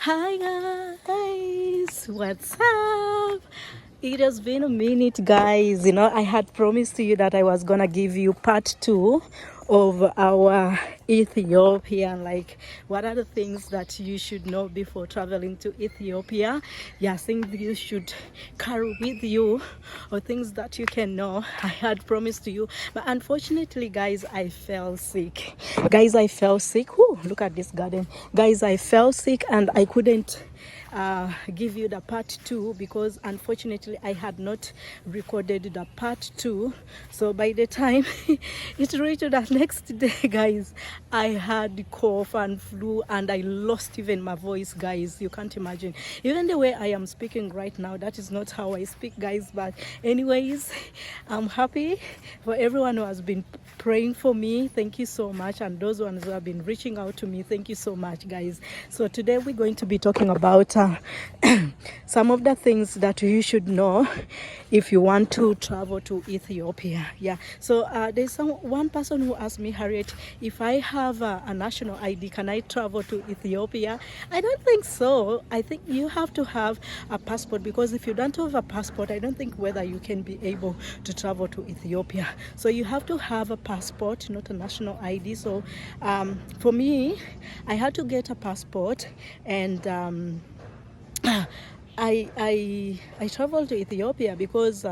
Hi guys, what's up? It has been a minute, guys. I had promised you that I was gonna give you part two of our Ethiopian, like what are the things that you should know before traveling to Ethiopia. Yeah, things you should carry with you or things that you can know. I had promised to you, but unfortunately, guys, I fell sick. Whew, look at this garden. Guys, I fell sick and I couldn't give you the part two because unfortunately I had not recorded the part two. So by the time it reached the next day, guys, I had cough and flu and I lost even my voice, guys. You can't imagine. Even the way I am speaking right now, that is not how I speak, guys. But anyways, I'm happy for everyone who has been praying for me. Thank you so much. And those ones who have been reaching out to me, thank you so much, guys. So today we're going to be talking about some of the things that you should know if you want to travel to Ethiopia. Yeah. So there's one person who asked me, Harriet, if I have a national ID, can I travel to Ethiopia? I don't think so. I think you have to have a passport, because if you don't have a passport, I don't think whether you can be able to travel to Ethiopia. So you have to have a passport, not a national ID. So for me, I had to get a passport, and I traveled to Ethiopia because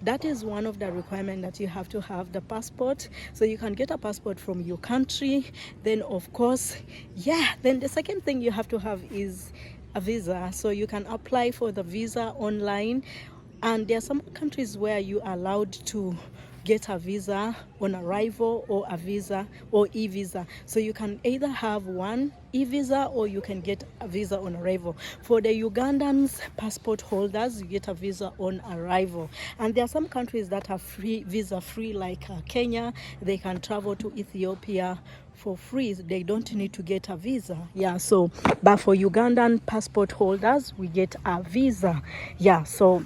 that is one of the requirements, that you have to have the passport. So you can get a passport from your country. Then of course, yeah, then the second thing you have to have is a visa. So you can apply for the visa online, and there are some countries where you are allowed to get a visa on arrival or a visa or e-visa. So you can either have one e-visa or you can get a visa on arrival. For the Ugandans passport holders, you get a visa on arrival. And there are some countries that are free, visa free, like Kenya. They can travel to Ethiopia for free. They don't need to get a visa. Yeah, so but for Ugandan passport holders, we get a visa. Yeah, so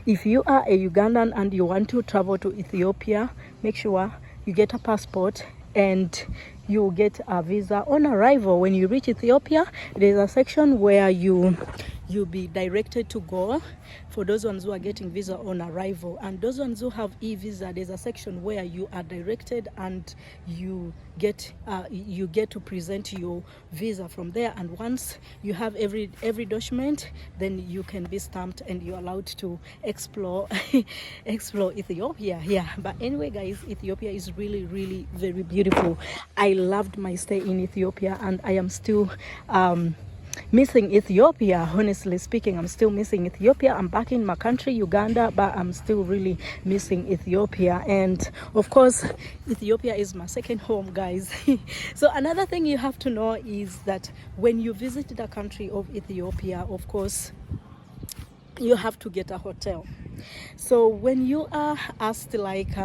if you are a Ugandan and you want to travel to Ethiopia, make sure you get a passport and you get a visa on arrival. When you reach Ethiopia, there's a section where you'll be directed to go. For those ones who are getting visa on arrival, and those ones who have e-visa, there's a section where you are directed and you get to present your visa from there. And once you have every document, then you can be stamped and you're allowed to explore explore Ethiopia. Yeah, but anyway, guys, Ethiopia is really, really very beautiful. I loved my stay in Ethiopia, and I am still missing Ethiopia. Honestly speaking, I'm still missing Ethiopia. I'm back in my country, Uganda, but I'm still really missing Ethiopia. And of course, Ethiopia is my second home, guys. So another thing you have to know is that when you visit the country of Ethiopia, of course, you have to get a hotel. So when you are asked, like,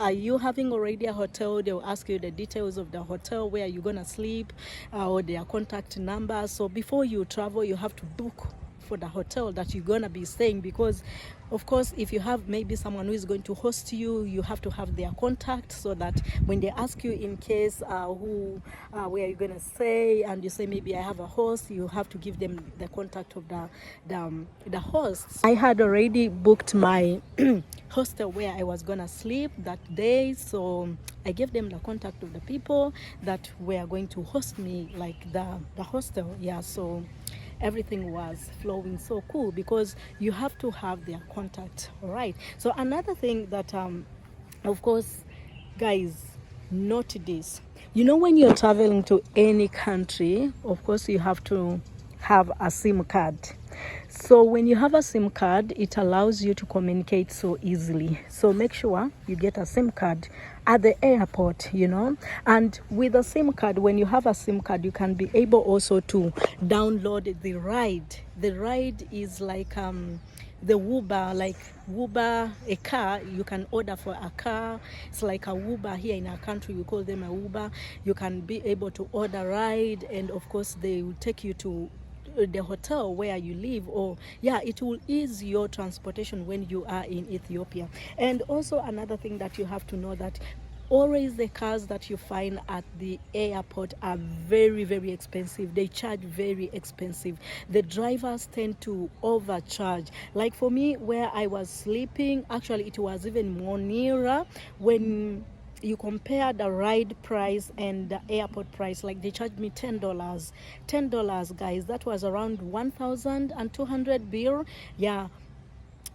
are you having already a hotel, they'll ask you the details of the hotel, where you're gonna sleep, or their contact number. So before you travel, you have to book for the hotel that you're gonna be staying, because of course, if you have maybe someone who is going to host you, you have to have their contact, so that when they ask you in case where you're gonna stay, and you say maybe I have a host, you have to give them the contact of the host. I had already booked my hostel where I was gonna sleep that day, so I gave them the contact of the people that were going to host me, like the hostel. Yeah, so everything was flowing so cool because you have to have their contact. All right, so another thing that of course, guys, note this. When you're traveling to any country, of course you have to have a SIM card. So when you have a SIM card, it allows you to communicate so easily. So make sure you get a SIM card at the airport, And with a SIM card, when you have a SIM card, you can be able also to download the ride. The ride is like the Uber, like Uber, a car. You can order for a car. It's like a Uber here in our country. We call them a Uber. You can be able to order ride, and of course they will take you to the hotel where you live, or yeah, it will ease your transportation when you are in Ethiopia. And also another thing that you have to know, that always the cars that you find at the airport are very, very expensive. They charge very expensive. The drivers tend to overcharge. Like for me, where I was sleeping, actually it was even more nearer. When you compare the ride price and the airport price, like they charged me $10, guys. That was around 1,200 birr. Yeah,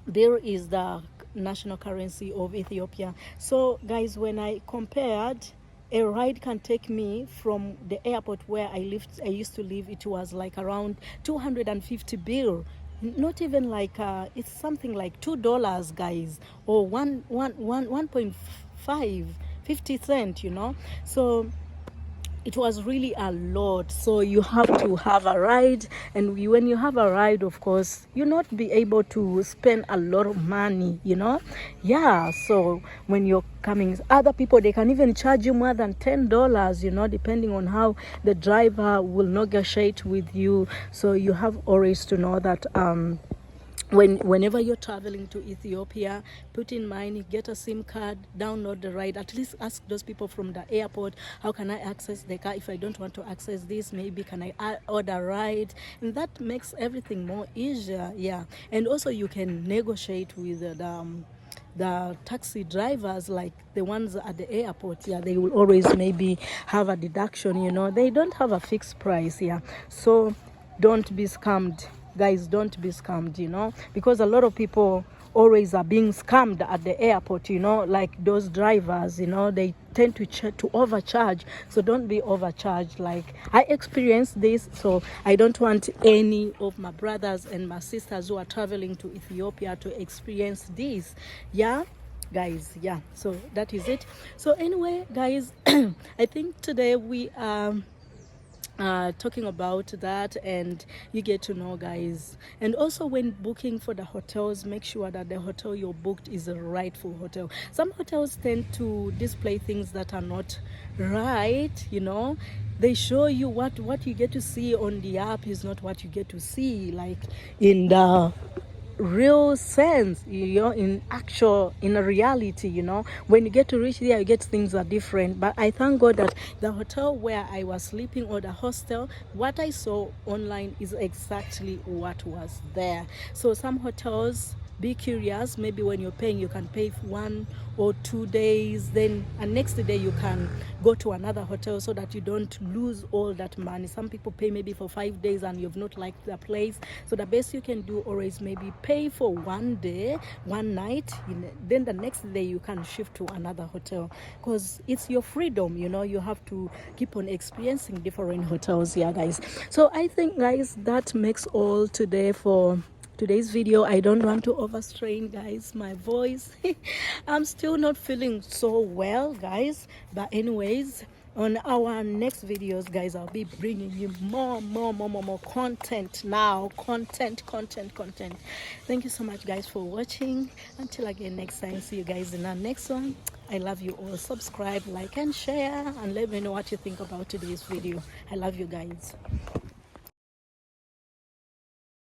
birr is the national currency of Ethiopia. So guys, when I compared, a ride can take me from the airport where I used to live, it was like around 250 birr. Not even like it's something like $2, guys, or 1.5 50 cents, you know. So it was really a lot. So you have to have a ride, and when you have a ride, of course, you not be able to spend a lot of money, you know. Yeah, so when you're coming, other people, they can even charge you more than $10, you know, depending on how the driver will negotiate with you. So you have always to know that whenever you're traveling to Ethiopia, put in mind, get a SIM card, download the ride. At least ask those people from the airport, how can I access the car? If I don't want to access this, maybe can I order a ride? And that makes everything more easier. Yeah, and also you can negotiate with the taxi drivers, like the ones at the airport. Yeah, they will always maybe have a deduction, you know. They don't have a fixed price. Yeah, so don't be scammed, guys. Don't be scammed, you know, because a lot of people always are being scammed at the airport, you know, like those drivers, you know, they tend to overcharge. So don't be overcharged. Like I experienced this, so I don't want any of my brothers and my sisters who are traveling to Ethiopia to experience this. Yeah, guys. Yeah, so that is it. So anyway, guys, I think today we are talking about that, and you get to know, guys. And also, when booking for the hotels, make sure that the hotel you're booked is a rightful hotel. Some hotels tend to display things that are not right, you know. They show you what you get to see on the app is not what you get to see, like in the real sense, you know, in a reality, you know. When you get to reach there, you get things are different. But I thank God that the hotel where I was sleeping, or the hostel, what I saw online is exactly what was there. So some hotels, be curious, maybe when you're paying, you can pay 1 or 2 days, then next day you can go to another hotel, so that you don't lose all that money. Some people pay maybe for 5 days and you've not liked the place, so the best you can do always maybe pay for 1 day, 1 night, then the next day you can shift to another hotel, because it's your freedom, you know. You have to keep on experiencing different hotels. Yeah, guys. So I think, guys, that makes all today for today's video. I don't want to overstrain, guys, my voice. I'm still not feeling so well, guys, but anyways, on our next videos, guys, I'll be bringing you more content now. Content. Thank you so much, guys, for watching. Until again next time, see you guys in our next one. I love you all. Subscribe, like, and share, and let me know what you think about today's video. I love you, guys.